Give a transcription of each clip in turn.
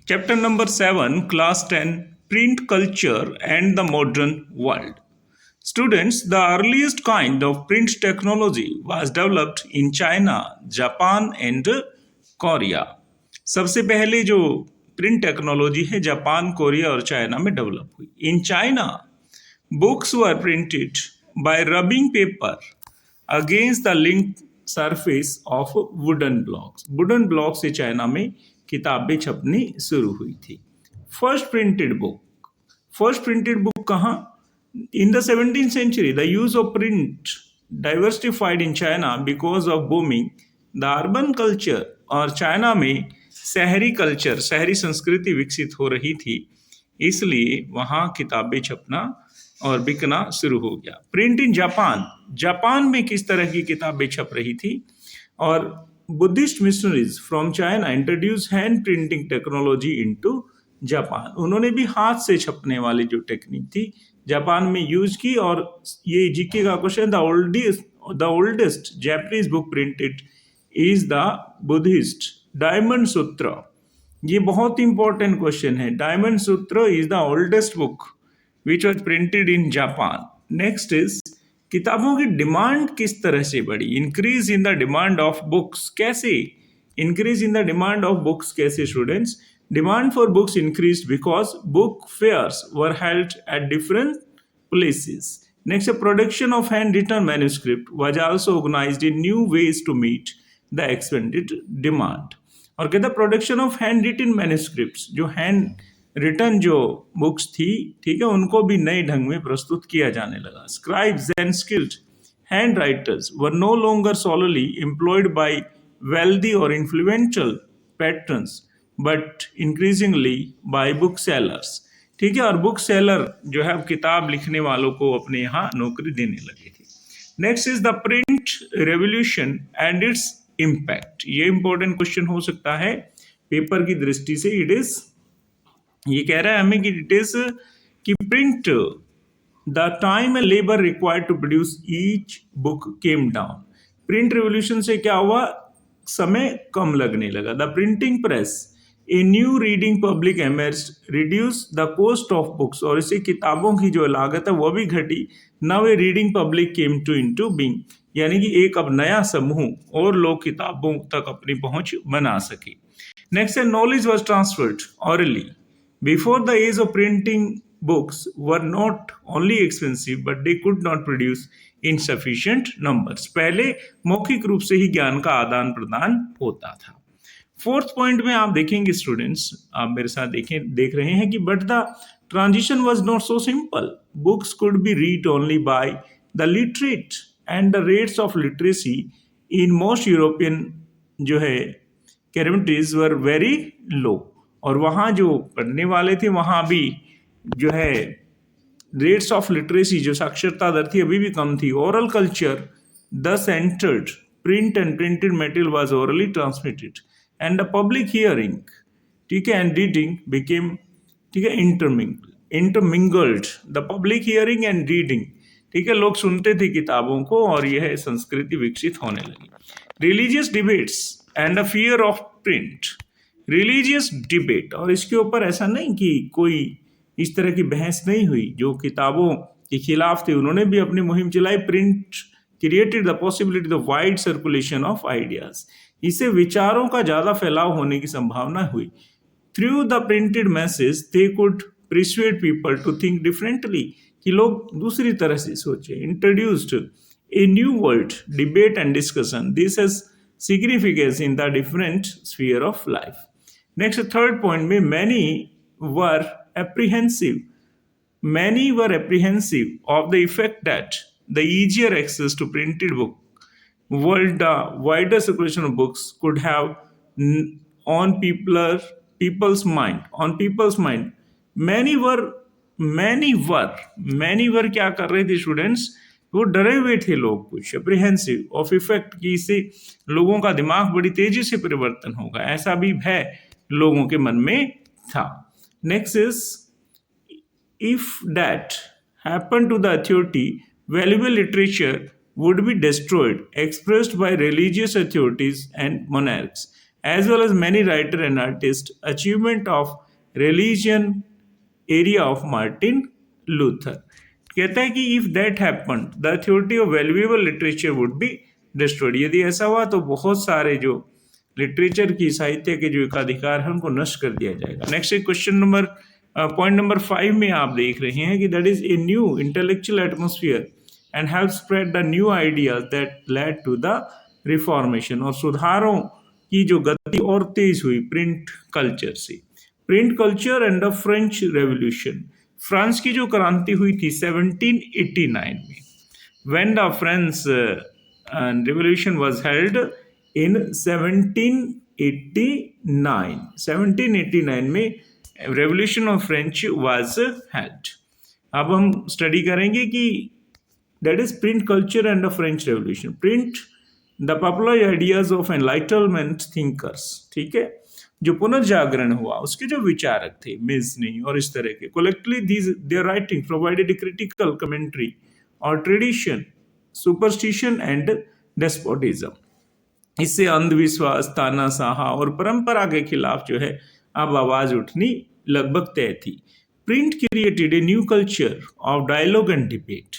Chapter number 7, Class 10, Print Culture and the Modern World. Students, the earliest kind of print technology was developed in China, Japan and Korea. सबसे पहले जो print technology है Japan, Korea और China में develop हुई. In China, books were printed by rubbing paper against the linked surface of wooden blocks. Wooden blocks से China में किताबें छपनी शुरू हुई थी. फर्स्ट प्रिंटेड बुक कहाँ? In the 17th century, the use of print diversified in China because of booming the urban culture. और China में शहरी कल्चर, शहरी संस्कृति विकसित हो रही थी, इसलिए वहाँ किताबें छपना और बिकना शुरू हो गया. प्रिंट इन जापान में किस तरह की किताबें छप रही थी? और Buddhist missionaries from China introduce hand printing technology into Japan. उन्होंने भी हाथ से छपने वाली जो टेक्निक थी जापान में यूज की. और ये जीके का question, the oldest Japanese book printed is the Buddhist Diamond Sutra. ये बहुत इंपॉर्टेंट क्वेश्चन है. Diamond Sutra is the oldest book which was printed in Japan. Next is किताबों की डिमांड किस तरह से बढ़ी? Increase in the demand of books. कैसे increase in the demand of books? कैसे students? Demand for books increased because book fairs were held at different places. Next, a production of handwritten manuscript was also organized in new ways to meet the expanded demand. और कहता production of hand written manuscripts, जो hand written जो books थी, ठीक है, उनको भी नए ढंग में प्रस्तुत किया जाने लगा. Scribes and skilled hand writers were no longer solely employed by wealthy or influential patrons but increasingly by book sellers. ठीक है, और बुक सेलर जो है किताब लिखने वालों को अपने यहाँ नौकरी देने लगे थे. Next is the print revolution and its impact. ये इंपॉर्टेंट क्वेश्चन हो सकता है पेपर की दृष्टि से. ये कह रहा है हमें कि इट इज कि print the time and labour required to produce each book came down. Print revolution से क्या हुआ? समय कम लगने लगा. The printing press, a new reading public emerged, reduce the cost of books. और इसे किताबों की जो लागत है वो भी घटी. Now a reading public came to into being. यानी कि एक अब नया समूह और लोग किताबों तक अपनी पहुंच बना सके. नेक्स्ट है knowledge was transferred orally. Before the age of printing books were not only expensive but they could not produce in sufficient numbers. पहले मौखिक रूप से ही ज्ञान का आदान प्रदान होता था. फोर्थ पॉइंट में आप देखेंगे स्टूडेंट्स, आप मेरे साथ देख रहे हैं कि but the transition was not so simple. Books could be read only by the literate and the rates of literacy in most European जो है कंट्रीज वर वेरी लो. और वहाँ जो पढ़ने वाले थे वहाँ भी जो है रेट्स ऑफ लिटरेसी, जो साक्षरता दर थी, अभी भी कम थी. Oral culture thus entered. Print and printed material was orally transmitted. And the public hearing, ठीक है, and reading became, ठीक है, intermingled. The public hearing and reading, ठीक है, लोग सुनते थे किताबों को और यह संस्कृति विकसित होने लगी. Religious debates and the fear of print. Religious debate, और इसके ऊपर ऐसा नहीं कि कोई इस तरह की बहस नहीं हुई. जो किताबों के खिलाफ थे उन्होंने भी अपनी मुहिम चलाई. Print created the possibility of wide circulation of ideas. इससे विचारों का ज्यादा फैलाव होने की संभावना हुई. Through the printed message, they could persuade people to think differently, कि लोग दूसरी तरह से सोचे. Introduced a new word, debate and discussion. This has significance in the different sphere of life. Next, third point में many were apprehensive of the effect that the easier access to printed book world wider circulation of books could have on people's mind. many were क्या कर रहे थे students? वो डरे हुए थे लोग, कुछ अप्रीहेंसिव ऑफ इफेक्ट की, इससे लोगों का दिमाग बड़ी तेजी से परिवर्तन होगा, ऐसा भी भय लोगों के मन में था. Next is if that happened to the authority, valuable literature would be destroyed, expressed by religious authorities and monarchs, as well as many writer and artist. Achievement of religion area of Martin Luther. कहता है कि if that happened the authority of valuable literature would be destroyed. यदि ऐसा हुआ तो बहुत सारे जो लिटरेचर की साहित्य के जो एकाधिकार है उनको नष्ट कर दिया जाएगा। Next question number point number 5 में आप देख रहे हैं कि that is a new intellectual atmosphere and help spread the new ideas that led to the reformation. और सुधारों की जो गति और तेज हुई प्रिंट कल्चर से। Print culture and the French revolution. France की जो क्रांति हुई थी 1789 में, when the French revolution was held in 1789 में revolution of French was held. अब हम स्टडी करेंगे कि that is print culture and the French revolution. Print the popular ideas of enlightenment thinkers, ठीक है, जो पुनर्जागरण हुआ उसके जो विचारक थे मिजनी और इस तरह के, collectively these there writing provided critical commentary और ट्रेडिशन, सुपरस्टिशन एंड डेस्पोटिज्म। इससे अंधविश्वास, तानाशाह और परंपरा के खिलाफ जो है अब आवाज उठनी लगभग तय थी। Print created a new culture of dialogue and debate,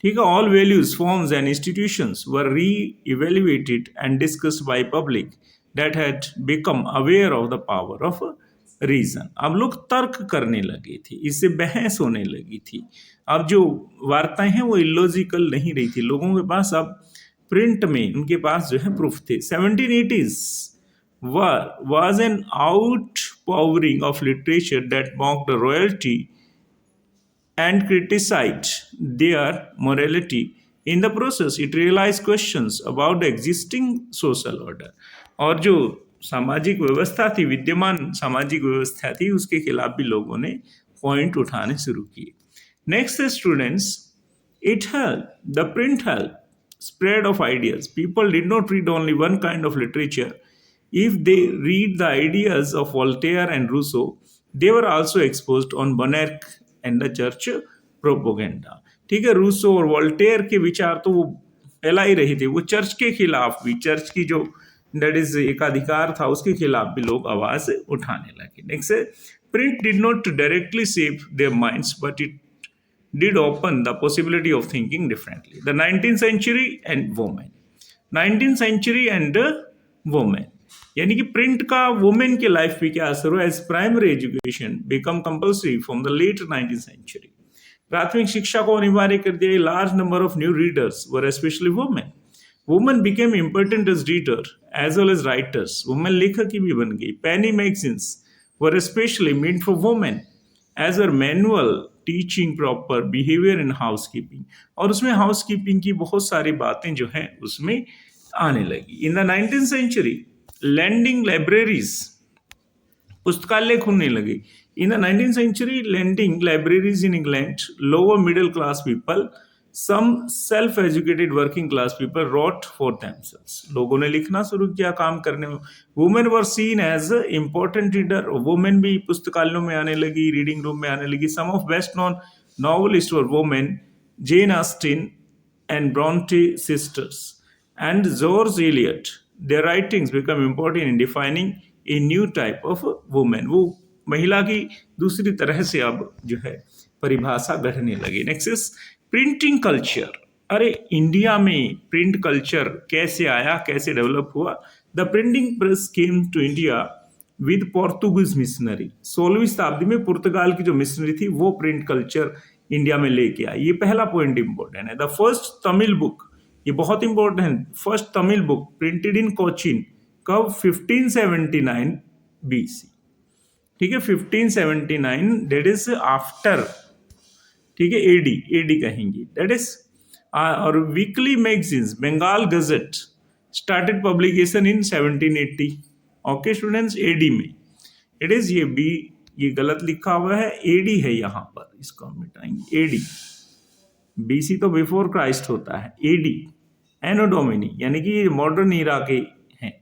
ठीक है। All values, forms and institutions were re-evaluated and discussed by public that had become aware of the power of reason। अब लोग तर्क करने लगे थे, इससे बहस होने लगी थी। अब जो वार्ताएं हैं वो इलॉजिकल नहीं रही थी, लोगों के पास अब प्रिंट में उनके पास जो है प्रूफ थे। 1780s was an outpouring of literature that mocked the royalty and criticized their morality. In the process, it realized questions about the existing social order। और जो सामाजिक व्यवस्था थी, विद्यमान सामाजिक व्यवस्था थी, उसके खिलाफ भी लोगों ने पॉइंट उठाने शुरू किए। नेक्स्ट है students, it help the print help spread of ideas. People did not read only one kind of literature. If they read the ideas of Voltaire and Rousseau, they were also exposed on monarch and the church propaganda। ठीक है, Rousseau और Voltaire के विचार तो वो फैला ही रहे थे, वो चर्च के खिलाफ भी, चर्च की जो दैट इज एकाधिकार था उसके खिलाफ भी लोग आवाज उठाने लगे। नेक्स्ट है, print did not directly shape their minds but it did open the possibility of thinking differently। The 19th century and women। 19th century and women, यानी कि प्रिंट का वुमेन के लाइफ पे क्या असर हुआ। As primary education become compulsory from the late 19th century। प्राथमिक शिक्षा को अनिवार्य कर दिया। Large number of new readers were specially women. Women became important as reader as well as writers. वुमेन लेखक भी बन गई। Penny magazines were specially made for women as a manual teaching proper behaviour in housekeeping. और उसमें house keeping की बहुत सारी बातें जो हैं उसमें आने लगी। In the 19th century lending libraries, पुस्तकालय खुलने लगे। In the 19th century lending libraries in England, lower middle class people, some self educated working class people wrote for themselves. लोगों ने लिखना शुरू किया, काम करने में। Women were seen as important reader. Women भी पुस्तकालयों में आने लगी, रीडिंग रूम में आने लगी। Some of best known novelist were women, Jane Austen and Bronte sisters and George Eliot. Their writings become important in defining a new type of women. वो महिला की दूसरी तरह से अब जो है परिभाषा गढ़ने लगी। Next is printing culture. अरे इंडिया में प्रिंट कल्चर कैसे आया, कैसे डेवलप हुआ। The printing press came to India with Portuguese missionary. 16वीं शताब्दी में पुर्तगाल की जो मिशनरी थी वो प्रिंट कल्चर इंडिया में लेके आई। ये पहला पॉइंट इंपॉर्टेंट है। द फर्स्ट तमिल बुक, ये बहुत इंपॉर्टेंट है। First Tamil book printed in Cochin, कब? 1579 BC। ठीक है, 1579, दैट इज आफ्टर, ठीक है, एडी कहेंगे, दैट इज। और weekly magazines, Bengal gazette started publication in 1780। Okay students, AD में इट इज, ये बी ये गलत लिखा हुआ है, एडी है यहाँ पर, इसको हम मिटाएंगे। एडी, बीसी तो बिफोर क्राइस्ट होता है, एडी एनो डोमिनी, यानी कि ये मॉडर्न ईरा के हैं।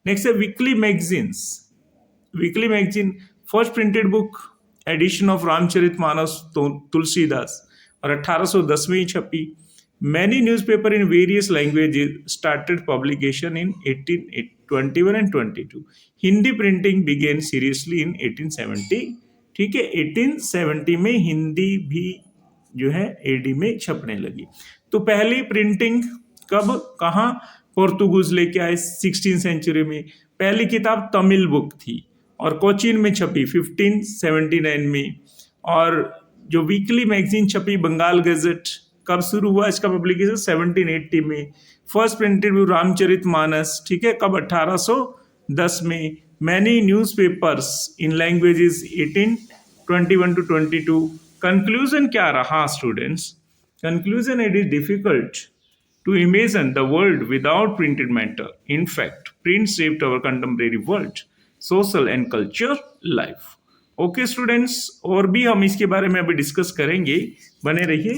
नेक्स्ट है weekly magazines. Weekly magazine, first printed book edition of Ramcharitmanas Tulsidas, और 1810 में छपी। Many newspaper in various languages started publication in 1821 and 22. Hindi printing began seriously in 1870. ठीक है, 1870 में हिंदी भी जो है एडी में छपने लगी। तो पहली प्रिंटिंग कब कहाँ पोर्तुगीज लेके आए 16 सेंचुरी में। पहली किताब तमिल बुक थी और कोचीन में छपी 1579 में। और जो वीकली मैगजीन छपी बंगाल गजट कब शुरू हुआ इसका पब्लिकेशन 1780 में। First printed view Ramcharit Manas, ठीक है, कब 1810 में। Many newspapers in languages 1821 to 22। Conclusion क्या रहा students? Conclusion, it is difficult to imagine the world without printed matter. In fact, print shaped our contemporary world, social and culture life. Okay students, और भी हम इसके बारे में अभी discuss करेंगे, बने रहिए।